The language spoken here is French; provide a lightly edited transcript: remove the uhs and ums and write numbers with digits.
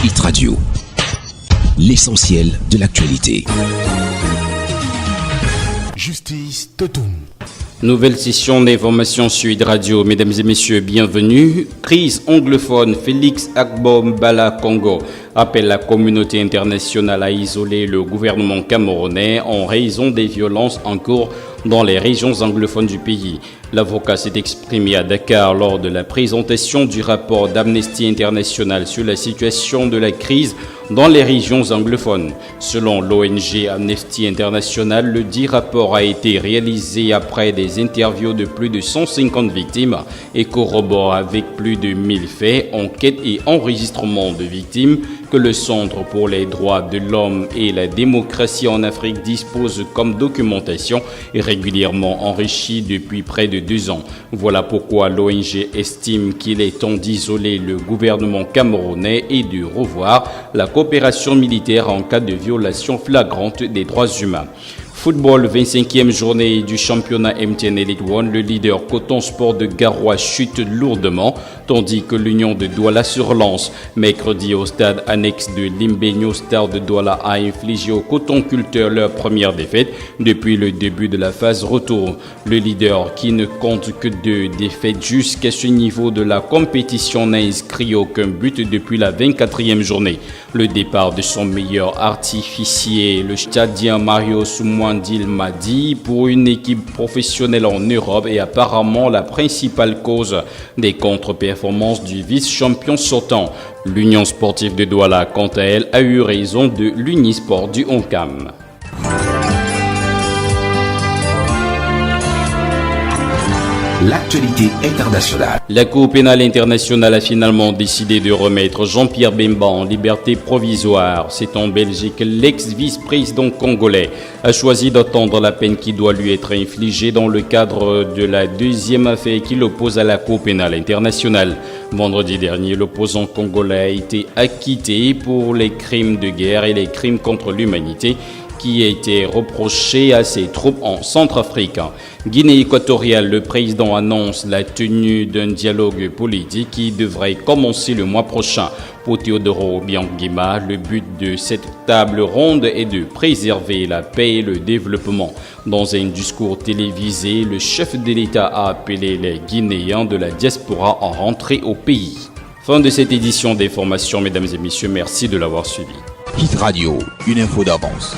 Hit Radio, l'essentiel de l'actualité. Justice Totoum. Nouvelle session d'information sur Hit Radio. Mesdames et messieurs, bienvenue. Crise anglophone, Félix Agbon-Bala Congo appelle la communauté internationale à isoler le gouvernement camerounais en raison des violences en cours dans les régions anglophones du pays. L'avocat s'est exprimé à Dakar lors de la présentation du rapport d'Amnesty International sur la situation de la crise dans les régions anglophones. Selon l'ONG Amnesty International, le dit rapport a été réalisé après des interviews de plus de 150 victimes et corrobore avec plus de 1000 faits, enquêtes et enregistrements de victimes que le Centre pour les droits de l'homme et la démocratie en Afrique dispose comme documentation et régulièrement enrichie depuis près de 2 ans. Voilà pourquoi l'ONG estime qu'il est temps d'isoler le gouvernement camerounais et de revoir la coopération militaire en cas de violation flagrante des droits humains. Football, 25e journée du championnat MTN Elite One, le leader Coton Sport de Garoua chute lourdement, tandis que l'Union de Douala se relance. Mercredi, au stade annexe de Limbegno, Star de Douala a infligé aux Coton Culteurs leur première défaite depuis le début de la phase retour. Le leader, qui ne compte que 2 défaites jusqu'à ce niveau de la compétition, n'a inscrit aucun but depuis la 24e journée. Le départ de son meilleur artificier, le Tchadien Mario Soumouandil Madi, pour une équipe professionnelle en Europe est apparemment la principale cause des contre-performances du vice-champion sortant. L'Union sportive de Douala, quant à elle, a eu raison de l'Unisport du Oncam. L'actualité internationale. La Cour pénale internationale a finalement décidé de remettre Jean-Pierre Bemba en liberté provisoire. C'est en Belgique que l'ex-vice-président congolais a choisi d'attendre la peine qui doit lui être infligée dans le cadre de la 2e affaire qui l'oppose à la Cour pénale internationale. Vendredi dernier, l'opposant congolais a été acquitté pour les crimes de guerre et les crimes contre l'humanité qui a été reproché à ses troupes en Centrafrique. Guinée équatoriale, le président annonce la tenue d'un dialogue politique qui devrait commencer le mois prochain. Pour Teodoro Obiang-Nguema, le but de cette table ronde est de préserver la paix et le développement. Dans un discours télévisé, le chef de l'État a appelé les Guinéens de la diaspora à rentrer au pays. Fin de cette édition d'information, mesdames et messieurs, merci de l'avoir suivi. Hit Radio, une info d'avance.